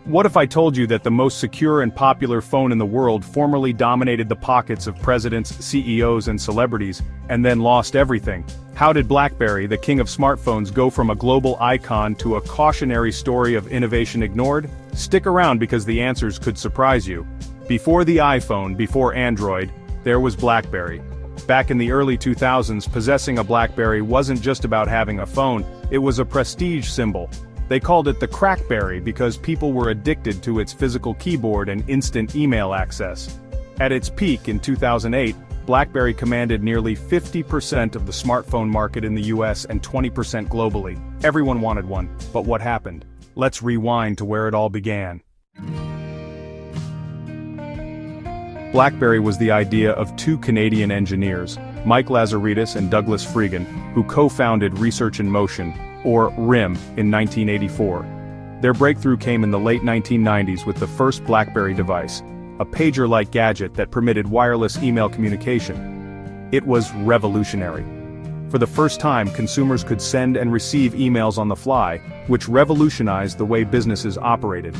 What if I told you that the most secure and popular phone in the world formerly dominated the pockets of presidents, CEOs and celebrities, and then lost everything? How did BlackBerry, the king of smartphones, go from a global icon to a cautionary story of innovation ignored? Stick around because the answers could surprise you. Before the iPhone, before Android, there was BlackBerry. Back in the early 2000s, possessing a BlackBerry wasn't just about having a phone, it was a prestige symbol. They called it the Crackberry because people were addicted to its physical keyboard and instant email access. At its peak in 2008, BlackBerry commanded nearly 50% of the smartphone market in the US and 20% globally. Everyone wanted one, but what happened? Let's rewind to where it all began. BlackBerry was the idea of two Canadian engineers, Mike Lazaridis and Douglas Freegan, who co-founded Research in Motion, or RIM, in 1984. Their breakthrough came in the late 1990s with the first BlackBerry device, a pager-like gadget that permitted wireless email communication. It was revolutionary. For the first time, consumers could send and receive emails on the fly, which revolutionized the way businesses operated.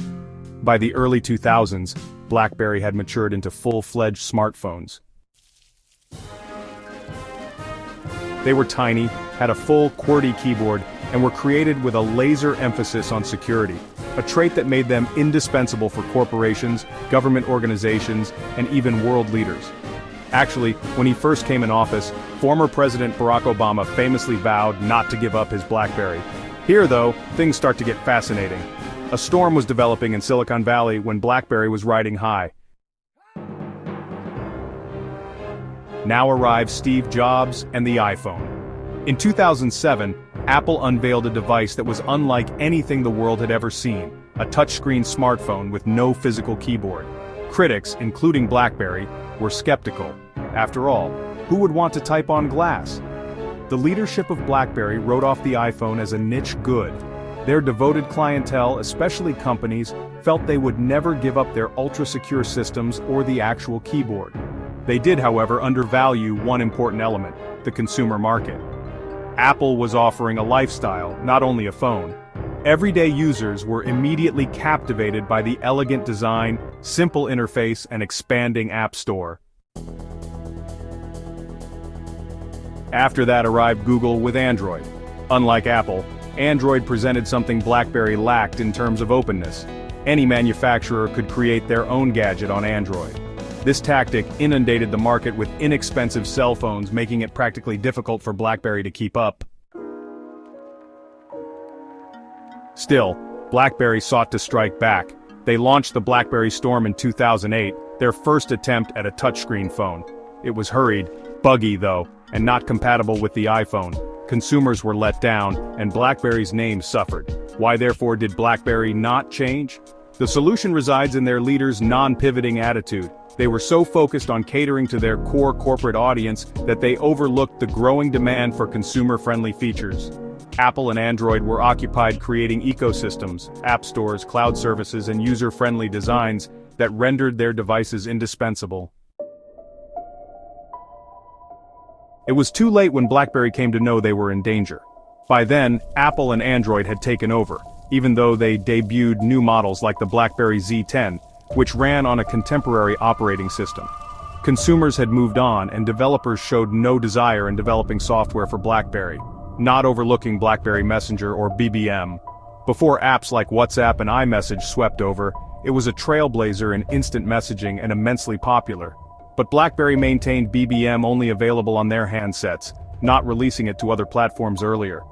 By the early 2000s, BlackBerry had matured into full-fledged smartphones. They were tiny, had a full QWERTY keyboard, and were created with a laser emphasis on security, a trait that made them indispensable for corporations, government organizations, and even world leaders. Actually, when he first came in office, former President Barack Obama famously vowed not to give up his BlackBerry. Here, though, things start to get fascinating. A storm was developing in Silicon Valley when BlackBerry was riding high. Now arrives Steve Jobs and the iPhone. In 2007, Apple unveiled a device that was unlike anything the world had ever seen, a touchscreen smartphone with no physical keyboard. Critics, including BlackBerry, were skeptical. After all, who would want to type on glass? The leadership of BlackBerry wrote off the iPhone as a niche good. Their devoted clientele, especially companies, felt they would never give up their ultra-secure systems or the actual keyboard. They did, however, undervalue one important element: the consumer market. Apple was offering a lifestyle, not only a phone. Everyday users were immediately captivated by the elegant design, simple interface, and expanding app store. After that arrived Google with Android. Unlike Apple, Android presented something BlackBerry lacked in terms of openness. Any manufacturer could create their own gadget on Android. This tactic inundated the market with inexpensive cell phones, making it practically difficult for BlackBerry to keep up. Still, BlackBerry sought to strike back. They launched the BlackBerry Storm in 2008, their first attempt at a touchscreen phone. It was hurried, buggy though, and not compatible with the iPhone. Consumers were let down, and BlackBerry's name suffered. Why therefore did BlackBerry not change? The solution resides in their leaders' non-pivoting attitude. They were so focused on catering to their core corporate audience that they overlooked the growing demand for consumer-friendly features. Apple and Android were occupied creating ecosystems, app stores, cloud services, and user-friendly designs that rendered their devices indispensable. It was too late when BlackBerry came to know they were in danger. By then, Apple and Android had taken over, even though they debuted new models like the BlackBerry Z10, which ran on a contemporary operating system. Consumers had moved on, and developers showed no desire in developing software for BlackBerry, not overlooking BlackBerry Messenger or BBM. Before apps like WhatsApp and iMessage swept over, it was a trailblazer in instant messaging and immensely popular. But BlackBerry maintained BBM only available on their handsets, not releasing it to other platforms earlier.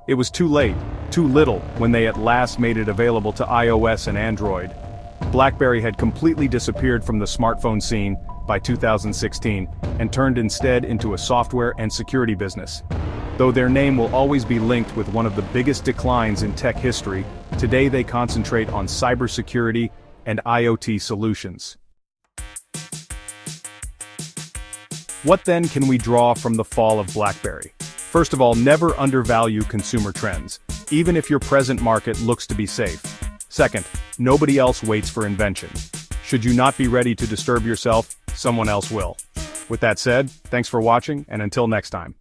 It was too late, too little, when they at last made it available to iOS and Android. BlackBerry had completely disappeared from the smartphone scene by 2016 and turned instead into a software and security business. Though their name will always be linked with one of the biggest declines in tech history, today they concentrate on cybersecurity and IoT solutions. What then can we draw from the fall of BlackBerry? First of all, never undervalue consumer trends, even if your present market looks to be safe. Second, nobody else waits for invention. Should you not be ready to disturb yourself, someone else will. With that said, thanks for watching, and until next time.